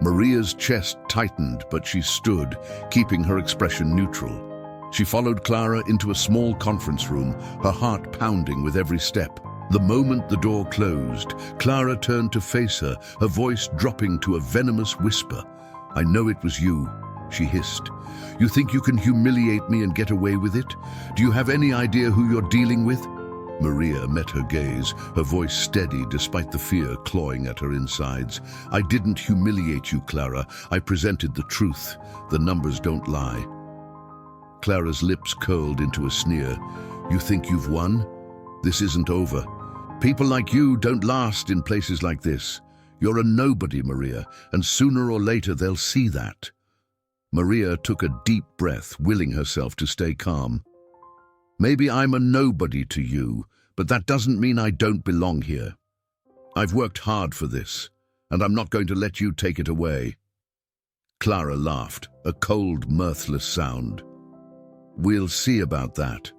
Maria's chest tightened, but she stood, keeping her expression neutral. She followed Clara into a small conference room, her heart pounding with every step. The moment the door closed, Clara turned to face her, her voice dropping to a venomous whisper. "I know it was you," she hissed. "You think you can humiliate me and get away with it? Do you have any idea who you're dealing with?" Maria met her gaze, her voice steady despite the fear clawing at her insides. "I didn't humiliate you, Clara. I presented the truth. The numbers don't lie." Clara's lips curled into a sneer. "You think you've won? This isn't over. People like you don't last in places like this. You're a nobody, Maria, and sooner or later they'll see that." Maria took a deep breath, willing herself to stay calm. "Maybe I'm a nobody to you, but that doesn't mean I don't belong here. I've worked hard for this, and I'm not going to let you take it away." Clara laughed, a cold, mirthless sound. "We'll see about that."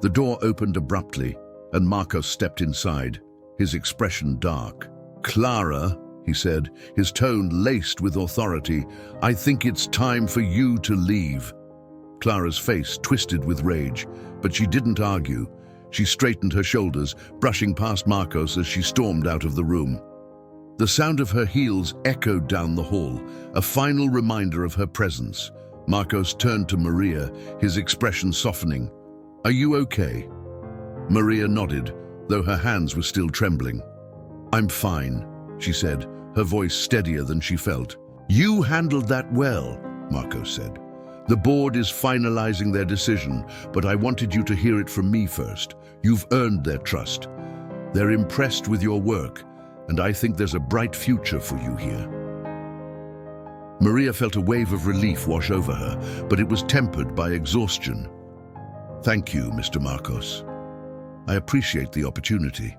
The door opened abruptly, and Marcos stepped inside, his expression dark. "Clara," he said, his tone laced with authority, "I think it's time for you to leave." Clara's face twisted with rage, but she didn't argue. She straightened her shoulders, brushing past Marcos as she stormed out of the room. The sound of her heels echoed down the hall, a final reminder of her presence. Marcos turned to Maria, his expression softening. "Are you okay?" Maria nodded, though her hands were still trembling. "I'm fine," she said, her voice steadier than she felt. "You handled that well," Marcos said. "The board is finalizing their decision, but I wanted you to hear it from me first. You've earned their trust. They're impressed with your work, and I think there's a bright future for you here." Maria felt a wave of relief wash over her, but it was tempered by exhaustion. "Thank you, Mr. Marcos. I appreciate the opportunity."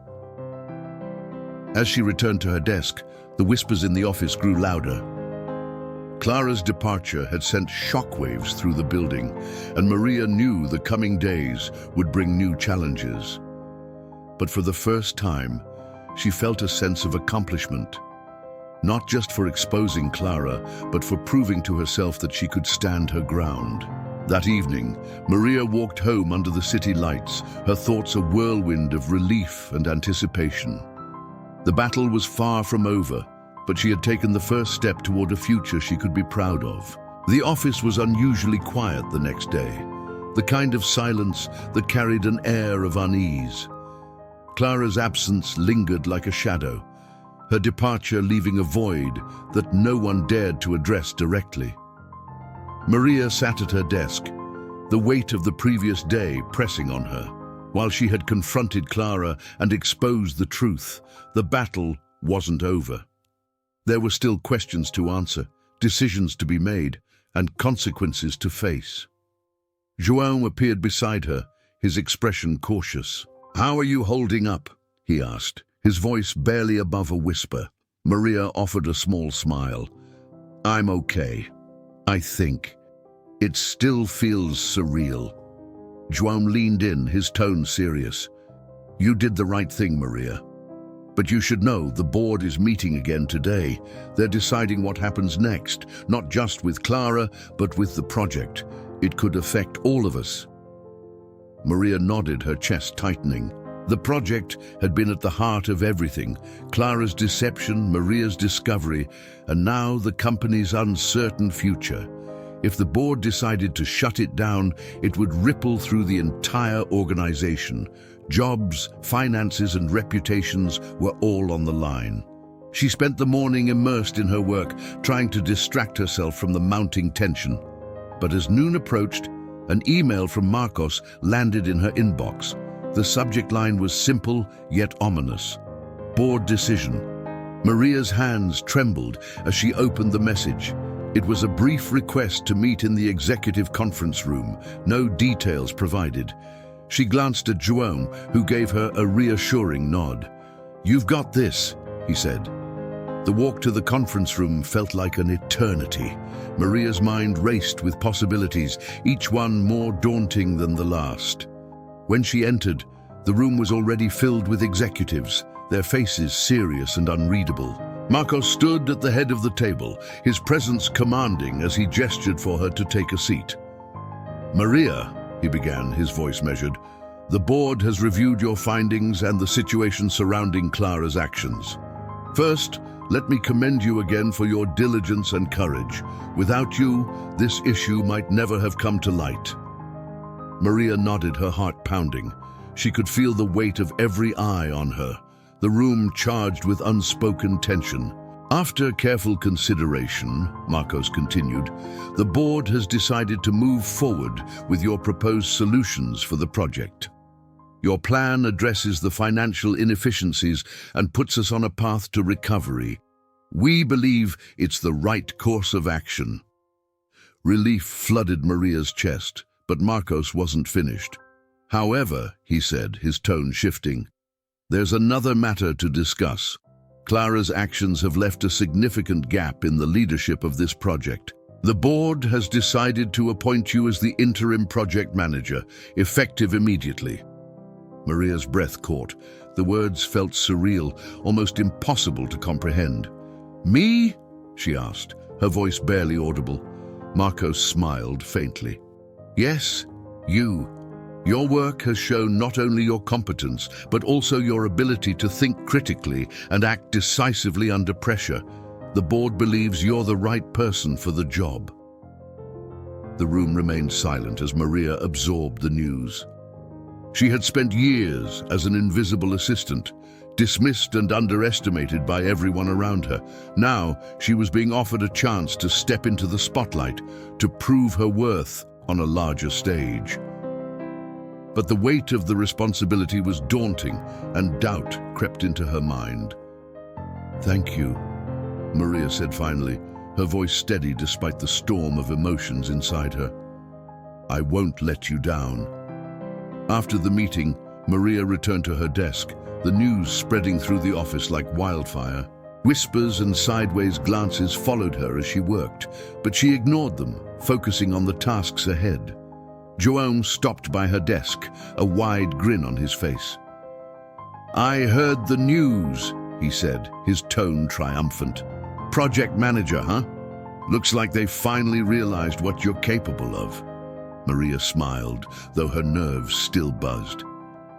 As she returned to her desk, the whispers in the office grew louder. Clara's departure had sent shockwaves through the building, and Maria knew the coming days would bring new challenges. But for the first time, she felt a sense of accomplishment. Not just for exposing Clara, but for proving to herself that she could stand her ground. That evening, Maria walked home under the city lights, her thoughts a whirlwind of relief and anticipation. The battle was far from over, but she had taken the first step toward a future she could be proud of. The office was unusually quiet the next day, the kind of silence that carried an air of unease. Clara's absence lingered like a shadow, her departure leaving a void that no one dared to address directly. Maria sat at her desk, the weight of the previous day pressing on her. While she had confronted Clara and exposed the truth, the battle wasn't over. There were still questions to answer, decisions to be made, and consequences to face. João appeared beside her, his expression cautious. "How are you holding up?" he asked, his voice barely above a whisper. Maria offered a small smile. "I'm okay, I think. It still feels surreal." João leaned in, his tone serious. "You did the right thing, Maria. But you should know the board is meeting again today. They're deciding what happens next, not just with Clara, but with the project. It could affect all of us." Maria nodded, her chest tightening. The project had been at the heart of everything: Clara's deception, Maria's discovery, and now the company's uncertain future. If the board decided to shut it down, it would ripple through the entire organization. Jobs, finances, and reputations were all on the line. She spent the morning immersed in her work, trying to distract herself from the mounting tension. But as noon approached, an email from Marcos landed in her inbox. The subject line was simple yet ominous: board decision. Maria's hands trembled as she opened the message. It was a brief request to meet in the executive conference room, no details provided. She glanced at João, who gave her a reassuring nod. "You've got this," he said. The walk to the conference room felt like an eternity. Maria's mind raced with possibilities, each one more daunting than the last. When she entered, the room was already filled with executives, their faces serious and unreadable. Marcos stood at the head of the table, his presence commanding as he gestured for her to take a seat. "Maria," he began, his voice measured, "the board has reviewed your findings and the situation surrounding Clara's actions. First, let me commend you again for your diligence and courage. Without you, this issue might never have come to light." Maria nodded, her heart pounding. She could feel the weight of every eye on her, the room charged with unspoken tension. "After careful consideration," Marcos continued, "the board has decided to move forward with your proposed solutions for the project. Your plan addresses the financial inefficiencies and puts us on a path to recovery. We believe it's the right course of action." Relief flooded Maria's chest, but Marcos wasn't finished. "However," he said, his tone shifting, "there's another matter to discuss. Clara's actions have left a significant gap in the leadership of this project. The board has decided to appoint you as the interim project manager, effective immediately." Maria's breath caught. The words felt surreal, almost impossible to comprehend. "Me?" she asked, her voice barely audible. Marcos smiled faintly. "Yes, you. Your work has shown not only your competence, but also your ability to think critically and act decisively under pressure. The board believes you're the right person for the job." The room remained silent as Maria absorbed the news. She had spent years as an invisible assistant, dismissed and underestimated by everyone around her. Now she was being offered a chance to step into the spotlight, to prove her worth on a larger stage. But the weight of the responsibility was daunting, and doubt crept into her mind. "Thank you," Maria said finally, her voice steady despite the storm of emotions inside her. "I won't let you down." After the meeting, Maria returned to her desk, the news spreading through the office like wildfire. Whispers and sideways glances followed her as she worked, but she ignored them, focusing on the tasks ahead. João stopped by her desk, a wide grin on his face. "I heard the news," he said, his tone triumphant. "Project manager, huh? Looks like they finally realized what you're capable of." Maria smiled, though her nerves still buzzed.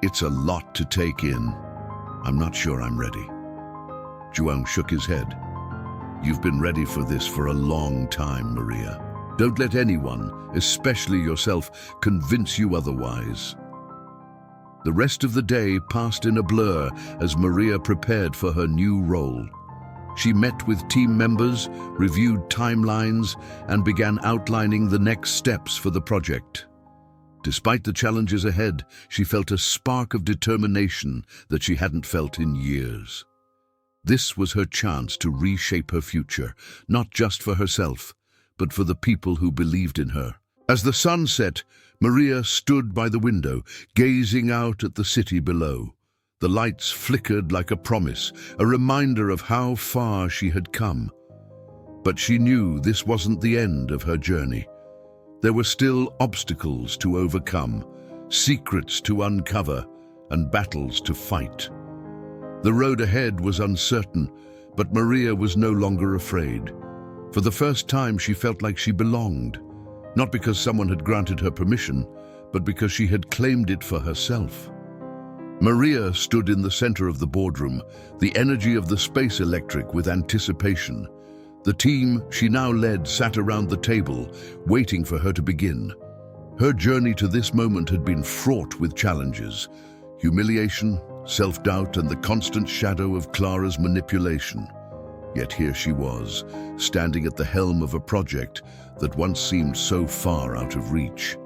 "It's a lot to take in. I'm not sure I'm ready." João shook his head. "You've been ready for this for a long time, Maria. Don't let anyone, especially yourself, convince you otherwise." The rest of the day passed in a blur as Maria prepared for her new role. She met with team members, reviewed timelines, and began outlining the next steps for the project. Despite the challenges ahead, she felt a spark of determination that she hadn't felt in years. This was her chance to reshape her future, not just for herself, but for the people who believed in her. As the sun set, Maria stood by the window, gazing out at the city below. The lights flickered like a promise, a reminder of how far she had come. But she knew this wasn't the end of her journey. There were still obstacles to overcome, secrets to uncover, and battles to fight. The road ahead was uncertain, but Maria was no longer afraid. For the first time, she felt like she belonged, not because someone had granted her permission, but because she had claimed it for herself. Maria stood in the center of the boardroom, the energy of the space electric with anticipation. The team she now led sat around the table, waiting for her to begin. Her journey to this moment had been fraught with challenges: humiliation, self-doubt, and the constant shadow of Clara's manipulation. Yet here she was, standing at the helm of a project that once seemed so far out of reach.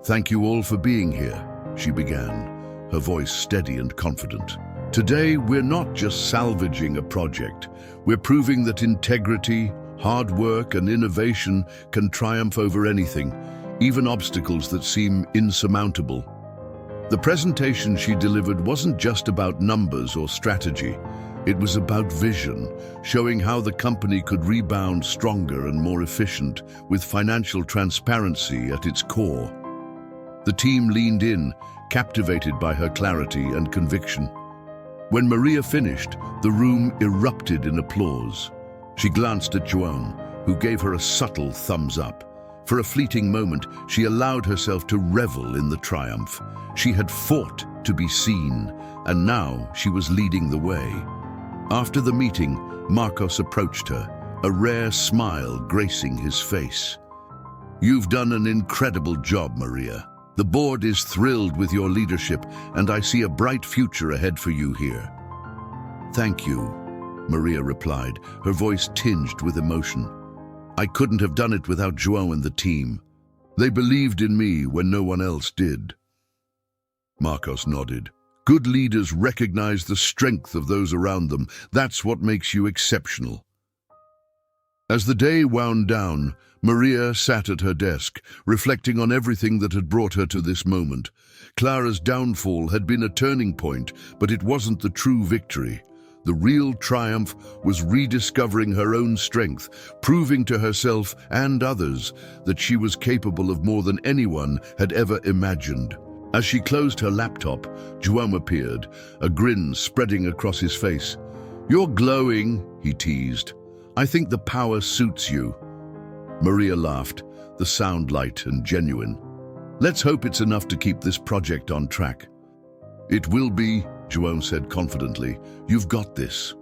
"Thank you all for being here," she began, her voice steady and confident. "Today, we're not just salvaging a project. We're proving that integrity, hard work, and innovation can triumph over anything, even obstacles that seem insurmountable." The presentation she delivered wasn't just about numbers or strategy. It was about vision, showing how the company could rebound stronger and more efficient, with financial transparency at its core. The team leaned in, captivated by her clarity and conviction. When Maria finished, the room erupted in applause. She glanced at Joan, who gave her a subtle thumbs up. For a fleeting moment, she allowed herself to revel in the triumph. She had fought to be seen, and now she was leading the way. After the meeting, Marcos approached her, a rare smile gracing his face. "You've done an incredible job, Maria. The board is thrilled with your leadership, and I see a bright future ahead for you here." "Thank you," Maria replied, her voice tinged with emotion. "I couldn't have done it without João and the team. They believed in me when no one else did." Marcos nodded. "Good leaders recognize the strength of those around them. That's what makes you exceptional." As the day wound down, Maria sat at her desk, reflecting on everything that had brought her to this moment. Clara's downfall had been a turning point, but it wasn't the true victory. The real triumph was rediscovering her own strength, proving to herself and others that she was capable of more than anyone had ever imagined. As she closed her laptop, João appeared, a grin spreading across his face. "You're glowing," he teased. "I think the power suits you." Maria laughed, the sound light and genuine. "Let's hope it's enough to keep this project on track." "It will be," João said confidently. "You've got this."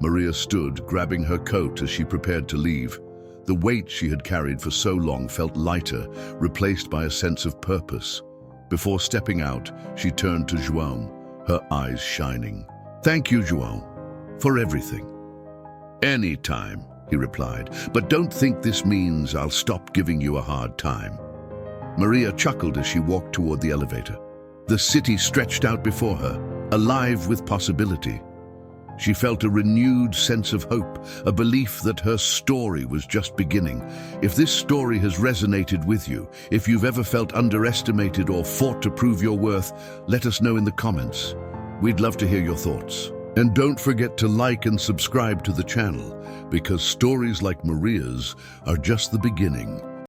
Maria stood, grabbing her coat as she prepared to leave. The weight she had carried for so long felt lighter, replaced by a sense of purpose. Before stepping out, she turned to João, her eyes shining. "Thank you, João, for everything." "Anytime," he replied, "but don't think this means I'll stop giving you a hard time." Maria chuckled as she walked toward the elevator. The city stretched out before her, alive with possibility. She felt a renewed sense of hope, a belief that her story was just beginning. If this story has resonated with you, if you've ever felt underestimated or fought to prove your worth, let us know in the comments. We'd love to hear your thoughts. And don't forget to like and subscribe to the channel, because stories like Maria's are just the beginning.